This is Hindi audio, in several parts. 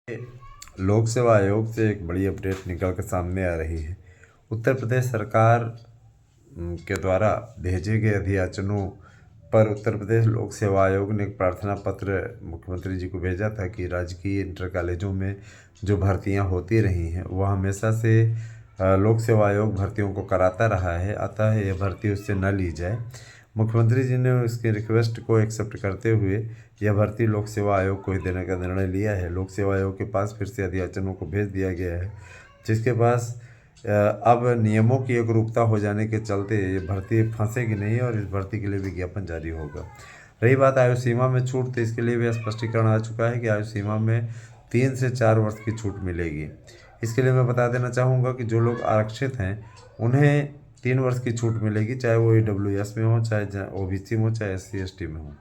लोक सेवा आयोग से एक बड़ी अपडेट निकल कर सामने आ रही है। उत्तर प्रदेश सरकार के द्वारा भेजे गए अधियाचनों पर उत्तर प्रदेश लोक सेवा आयोग ने एक प्रार्थना पत्र मुख्यमंत्री जी को भेजा था कि राजकीय इंटर कॉलेजों में जो भर्तियां होती रही हैं वह हमेशा से लोक सेवा आयोग भर्तियों को कराता रहा है, अतः यह भर्ती उससे न ली जाए। मुख्यमंत्री जी ने उसकी रिक्वेस्ट को एक्सेप्ट करते हुए यह भर्ती लोक सेवा आयोग को ही देने का निर्णय लिया है। लोक सेवा आयोग के पास फिर से अधियाचनों को भेज दिया गया है, जिसके पास अब नियमों की एकरूपता हो जाने के चलते ये भर्ती फंसेगी नहीं और इस भर्ती के लिए विज्ञापन जारी होगा। रही बात आयु सीमा में छूट, तो इसके लिए भी स्पष्टीकरण आ चुका है कि आयु सीमा में 3 से 4 वर्ष की छूट मिलेगी। इसके लिए मैं बता देना चाहूँगा कि जो लोग आरक्षित हैं उन्हें 3 वर्ष की छूट मिलेगी, चाहे वो EWS में हो, चाहे OBC में हो, चाहे SC/ST में हो।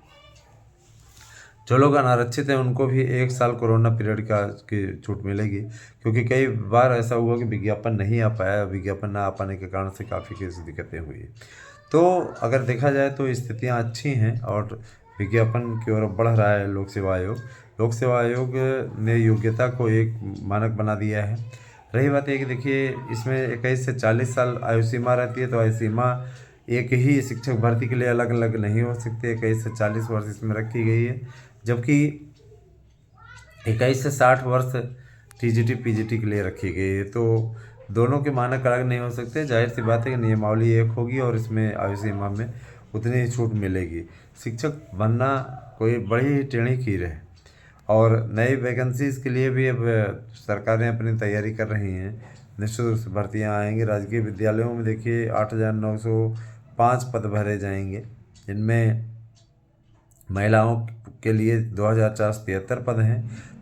जो लोग अनारक्षित हैं उनको भी 1 साल कोरोना पीरियड की छूट मिलेगी, क्योंकि कई बार ऐसा हुआ कि विज्ञापन नहीं आ पाया। विज्ञापन ना आ पाने के कारण से काफ़ी केस दिक्कतें हुई। तो अगर देखा जाए तो स्थितियां अच्छी हैं और विज्ञापन की ओर बढ़ रहा है लोक सेवा आयोग। लोक सेवा आयोग ने योग्यता को एक मानक बना दिया है। रही बात है कि देखिए, इसमें 21 से 40 साल आयु सीमा रहती है, तो आयु सीमा एक ही शिक्षक भर्ती के लिए अलग अलग नहीं हो सकती। 21 से 40 वर्ष इसमें रखी गई है, जबकि 21 से 60 वर्ष TGT PGT के लिए रखी गई है। तो दोनों के मानक अलग नहीं हो सकते। जाहिर सी बात है कि नियमावली एक होगी और इसमें आयु सीमा में उतनी ही छूट मिलेगी। शिक्षक बनना कोई बड़ी ही टेढ़ी खीर है और नई वैकेंसीज़ के लिए भी अब सरकारें अपनी तैयारी कर रही हैं। निश्चित रूप से भर्तियाँ आएंगी। राजकीय विद्यालयों में देखिए 8,905 पद भरे जाएंगे, जिनमें महिलाओं के लिए 2,473 पद हैं,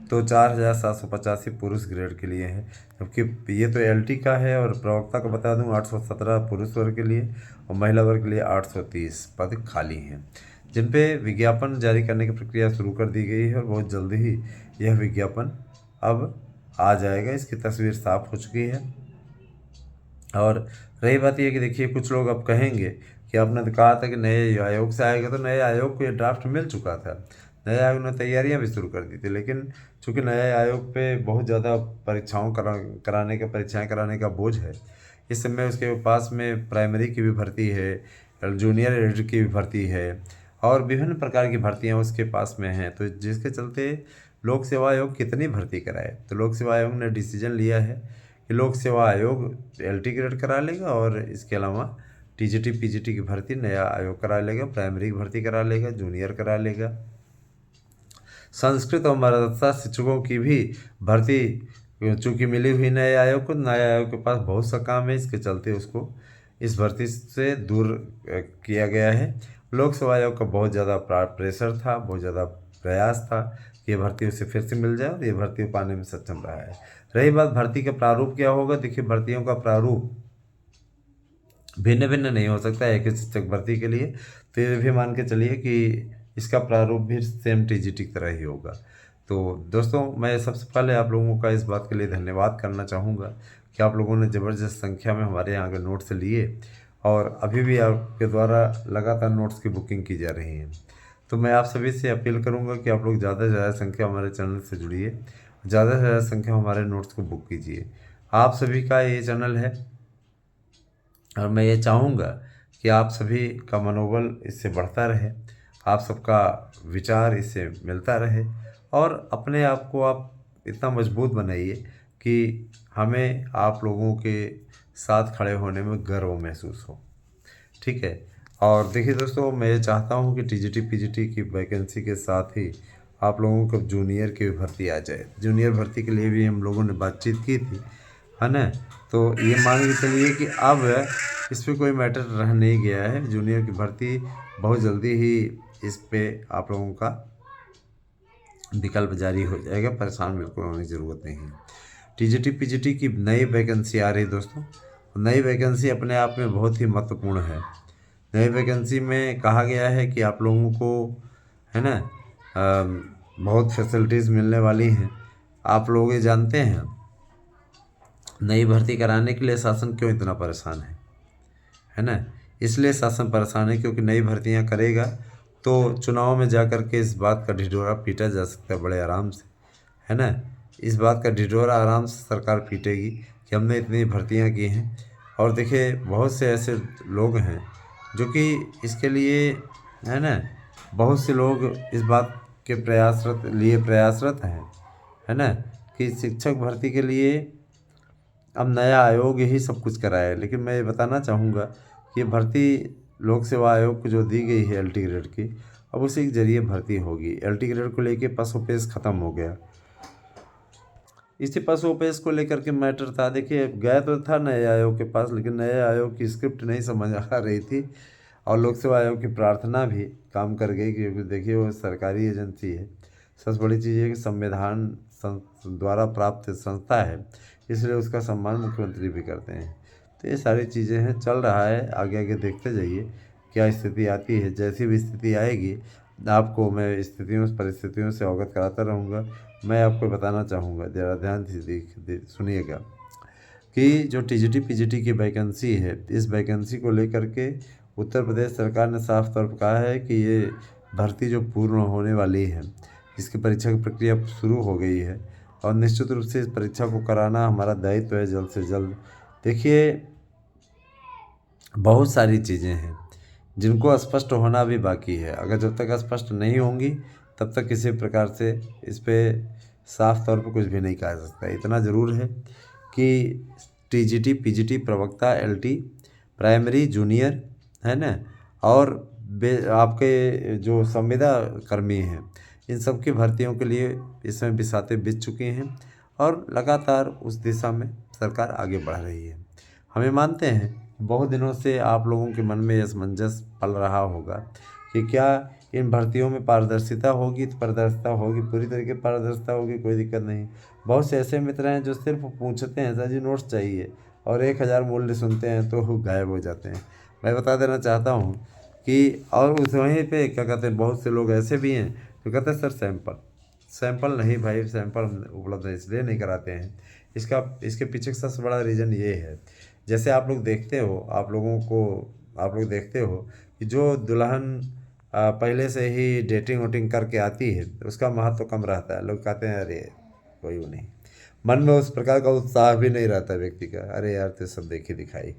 तो 4,785 पुरुष ग्रेड के लिए हैं। जबकि ये तो LT का है, और प्रवक्ता को बता दूं 817 पुरुष वर्ग के लिए और महिला वर्ग के लिए 830 पद खाली हैं, जिन पे विज्ञापन जारी करने की प्रक्रिया शुरू कर दी गई है और बहुत जल्दी ही यह विज्ञापन अब आ जाएगा। इसकी तस्वीर साफ हो चुकी है। और रही बात यह कि देखिए, कुछ लोग अब कहेंगे कि आपने तो कहा था कि नए आयोग से आएगा, तो नए आयोग को ये ड्राफ्ट मिल चुका था। नए आयोग ने तैयारियां भी शुरू कर दी थी, लेकिन चूंकि नए आयोग पे बहुत ज़्यादा परीक्षाएं कराने का बोझ है, इस समय उसके पास में प्राइमरी की भी भर्ती है, जूनियर एडिटर की भी भर्ती है और विभिन्न प्रकार की भर्तियाँ उसके पास में हैं। तो जिसके चलते लोक सेवा आयोग कितनी भर्ती कराए, तो लोक सेवा आयोग ने डिसीजन लिया है कि लोक सेवा आयोग LT ग्रेड करा लेगा और इसके अलावा TGT PGT की भर्ती नया आयोग करा लेगा, प्राइमरी की भर्ती करा लेगा, जूनियर करा लेगा। संस्कृत और मदरसा शिक्षकों की भी भर्ती चूँकि मिली हुई नए आयोग को, नए आयोग के पास बहुत सा काम है, इसके चलते उसको इस भर्ती से दूर किया गया है। लोक सेवा आयोग का बहुत ज़्यादा प्रेशर था, बहुत ज़्यादा प्रयास था कि ये भर्ती उसे फिर से मिल जाए और ये भर्ती पाने में सक्षम रहा है। रही बात भर्ती का प्रारूप क्या होगा, देखिए भर्तियों का प्रारूप भिन्न भिन्न नहीं हो सकता है एक ही शिक्षक भर्ती के लिए। तो ये भी मान के चलिए कि इसका प्रारूप भी सेम TGT की तरह ही होगा। तो दोस्तों, मैं सबसे पहले आप लोगों का इस बात के लिए धन्यवाद करना चाहूँगा कि आप लोगों ने ज़बरदस्त संख्या में हमारे यहाँ के नोट्स लिए और अभी भी आपके द्वारा लगातार नोट्स की बुकिंग की जा रही है। तो मैं आप सभी से अपील करूँगा कि आप लोग ज़्यादा से ज़्यादा संख्या हमारे चैनल से जुड़िए, ज़्यादा से ज़्यादा संख्या हमारे नोट्स को बुक कीजिए। आप सभी का ये चैनल है और मैं ये चाहूँगा कि आप सभी का मनोबल इससे बढ़ता रहे, आप सबका विचार इससे मिलता रहे और अपने आप को आप इतना मजबूत बनाइए कि हमें आप लोगों के साथ खड़े होने में गर्व महसूस हो। ठीक है। और देखिए दोस्तों, मैं ये चाहता हूँ कि TGT PGT की वैकेंसी के साथ ही आप लोगों को जूनियर की भर्ती आ जाए। जूनियर भर्ती के लिए भी हम लोगों ने बातचीत की थी, है ना। तो ये मान के चलिए कि अब इस पर कोई मैटर रह नहीं गया है। जूनियर की भर्ती बहुत जल्दी ही इस पे आप लोगों का विकल्प जारी हो जाएगा, परेशान बिल्कुल होने की ज़रूरत नहीं है। TGT PGT की नई वैकेंसी आ रही दोस्तों। नई वैकेंसी अपने आप में बहुत ही महत्वपूर्ण है। नई वैकेंसी में कहा गया है कि आप लोगों को, है ना, बहुत फैसिलिटीज़ मिलने वाली हैं। आप लोग ये जानते हैं नई भर्ती कराने के लिए शासन क्यों इतना परेशान है ना। इसलिए शासन परेशान है क्योंकि नई भर्तियां करेगा तो चुनाव में जा कर के इस बात का ढिढोरा पीटा जा सकता है बड़े आराम से, है ना। इस बात का ढिढोरा आराम से सरकार पीटेगी कि हमने इतनी भर्तियां की हैं। और देखिए बहुत से ऐसे लोग हैं जो कि इसके लिए, है ना, बहुत से लोग इस बात के प्रयासरत हैं, है ना, कि शिक्षक भर्ती के लिए अब नया आयोग ही सब कुछ कराए। लेकिन मैं ये बताना चाहूँगा कि ये भर्ती लोक सेवा आयोग को जो दी गई है LT ग्रेड की, अब उसी के जरिए भर्ती होगी। LT ग्रेड को लेके पसोपेश ख़त्म हो गया। इसी पसोपेश को लेकर के मैटर था। देखिए गया तो था नए आयोग के पास, लेकिन नए आयोग की स्क्रिप्ट नहीं समझ आ रही थी और लोक सेवा आयोग की प्रार्थना भी काम कर गई, क्योंकि देखिए वो सरकारी एजेंसी है। सबसे बड़ी चीज़ है कि संविधान द्वारा प्राप्त संस्था है, इसलिए उसका सम्मान मुख्यमंत्री भी करते हैं। तो ये सारी चीज़ें हैं, चल रहा है, आगे आगे देखते जाइए क्या स्थिति आती है। जैसी भी स्थिति आएगी आपको मैं परिस्थितियों से अवगत कराता रहूँगा। मैं आपको बताना चाहूँगा, ज़रा ध्यान से सुनिएगा कि जो TGT PGT की वैकेंसी है, इस वैकेंसी को लेकर के उत्तर प्रदेश सरकार ने साफ तौर पर कहा है कि ये भर्ती जो पूर्ण होने वाली है, इसकी परीक्षा की प्रक्रिया शुरू हो गई है और निश्चित रूप से इस परीक्षा को कराना हमारा दायित्व है जल्द से जल्द। देखिए बहुत सारी चीज़ें हैं जिनको स्पष्ट होना भी बाकी है। अगर जब तक स्पष्ट नहीं होंगी तब तक किसी प्रकार से इस पर साफ तौर पर कुछ भी नहीं कहा जा सकता। इतना ज़रूर है कि TGT PGT प्रवक्ता LT प्राइमरी जूनियर, है ना, और आपके जो संविदा कर्मी हैं, इन सब की भर्तियों के लिए इसमें बिसातें बिछ चुकी हैं और लगातार उस दिशा में सरकार आगे बढ़ रही है। हमें मानते हैं बहुत दिनों से आप लोगों के मन में असमंजस पल रहा होगा कि क्या इन भर्तियों में पारदर्शिता होगी, तो पारदर्शिता होगी, पूरी तरीके पारदर्शिता होगी, कोई दिक्कत नहीं। बहुत से ऐसे मित्र हैं जो सिर्फ पूछते हैं सर जी नोट्स चाहिए, और 1000 मूल्य सुनते हैं तो गायब हो जाते हैं। मैं बता देना चाहता हूँ कि और उस वहीं पे क्या कहते हैं, बहुत से लोग ऐसे भी हैं जो कहते हैं सर सैंपल नहीं भाई, सैंपल उपलब्ध है इसलिए नहीं कराते हैं। इसके पीछे का सबसे बड़ा रीज़न ये है, जैसे आप लोग देखते हो कि जो दुल्हन पहले से ही डेटिंग वोटिंग करके आती है उसका महत्व कम रहता है। लोग कहते हैं अरे कोई वो नहीं, मन में उस प्रकार का उत्साह भी नहीं रहता व्यक्ति का, अरे यार तो सब देखी दिखाई,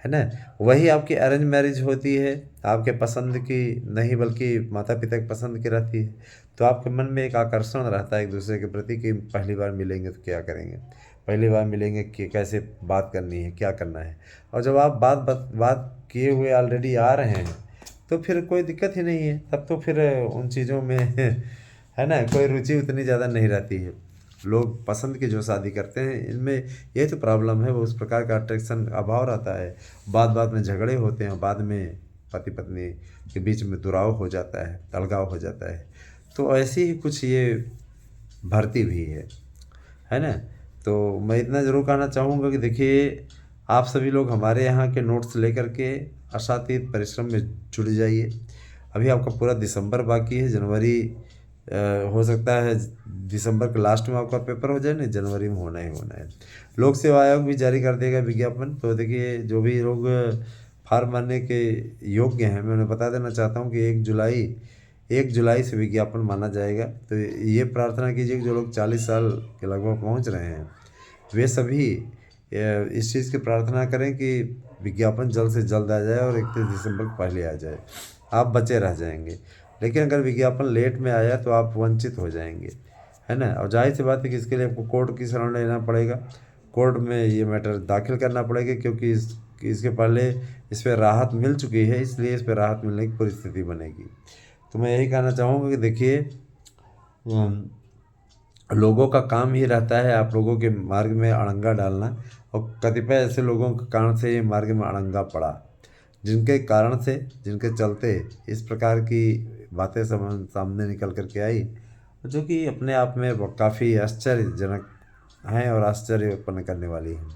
है ना। वही आपकी अरेंज मैरिज होती है, आपके पसंद की नहीं बल्कि माता पिता की पसंद की रहती है, तो आपके मन में एक आकर्षण रहता है एक दूसरे के प्रति कि पहली बार मिलेंगे तो क्या करेंगे, पहली बार मिलेंगे कि कैसे बात करनी है, क्या करना है। और जब आप बात किए हुए ऑलरेडी आ रहे हैं तो फिर कोई दिक्कत ही नहीं है, तब तो फिर उन चीज़ों में है ना कोई रुचि उतनी ज़्यादा नहीं रहती है। लोग पसंद की जो शादी करते हैं इनमें यही तो प्रॉब्लम है, वो उस प्रकार का अट्रैक्शन अभाव रहता है, बात में झगड़े होते हैं, बाद में पति पत्नी के बीच में दुराव हो जाता है, अलगाव हो जाता है। तो ऐसी ही कुछ ये भर्ती भी है ना। तो मैं इतना ज़रूर कहना चाहूँगा कि देखिए आप सभी लोग हमारे यहाँ के नोट्स लेकर के अशातीत परिश्रम में जुड़ जाइए। अभी आपका पूरा दिसंबर बाकी है, जनवरी हो सकता है दिसंबर के लास्ट में आपका पेपर हो जाए, नहीं जनवरी में होना ही होना है। लोक सेवा आयोग भी जारी कर देगा विज्ञापन। तो देखिए जो भी लोग फार्म भरने के योग्य हैं, मैं उन्हें बता देना चाहता हूँ कि 1 जुलाई से विज्ञापन माना जाएगा। तो ये प्रार्थना कीजिए कि जो लोग 40 साल के लगभग पहुँच रहे हैं वे सभी इस चीज़ की प्रार्थना करें कि विज्ञापन जल्द से जल्द आ जाए और 31 दिसंबर को पहले आ जाए, आप बचे रह जाएंगे। लेकिन अगर विज्ञापन लेट में आया तो आप वंचित हो जाएंगे, है ना। और जाहिर सी बात है कि इसके लिए आपको कोर्ट की शरण लेना पड़ेगा, कोर्ट में ये मैटर दाखिल करना पड़ेगा, क्योंकि इसके पहले इस पर राहत मिल चुकी है, इसलिए इस पर राहत मिलने की परिस्थिति बनेगी। तो मैं यही कहना चाहूँगा कि देखिए लोगों का काम ही रहता है आप लोगों के मार्ग में अड़ंगा डालना, और कतिपय ऐसे लोगों के कारण से ये मार्ग में अड़ंगा पड़ा, जिनके चलते इस प्रकार की बातें सामने निकल कर के आई, जो कि अपने आप में काफ़ी आश्चर्यजनक हैं और आश्चर्य उत्पन्न करने वाली हैं।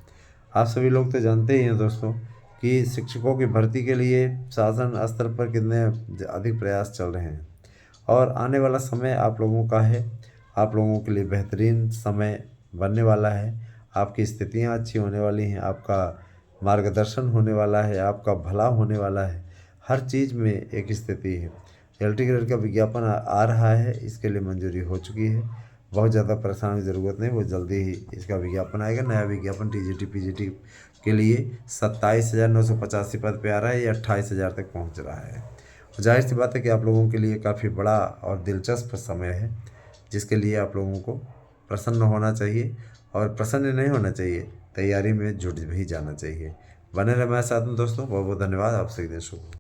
आप सभी लोग तो जानते ही हैं दोस्तों कि शिक्षकों की भर्ती के लिए शासन स्तर पर कितने अधिक प्रयास चल रहे हैं, और आने वाला समय आप लोगों का है, आप लोगों के लिए बेहतरीन समय बनने वाला है। आपकी स्थितियां अच्छी होने वाली हैं, आपका मार्गदर्शन होने वाला है, आपका भला होने वाला है, हर चीज़ में एक स्थिति है। LT ग्रेड का विज्ञापन आ रहा है, इसके लिए मंजूरी हो चुकी है, बहुत ज़्यादा परेशानी की ज़रूरत नहीं, वो जल्दी ही इसका विज्ञापन आएगा। नया विज्ञापन टीजीटी पीजीटी के लिए 27,985 पद पे आ रहा है, ये 28,000 तक पहुंच रहा है। जाहिर सी बात है कि आप लोगों के लिए काफ़ी बड़ा और दिलचस्प समय है, जिसके लिए आप लोगों को प्रसन्न होना चाहिए और प्रसन्न नहीं होना चाहिए, तैयारी में जुट भी जाना चाहिए। बने रहे हमारे साथ में दोस्तों। बहुत बहुत धन्यवाद। आपसे दिन शुभ हो।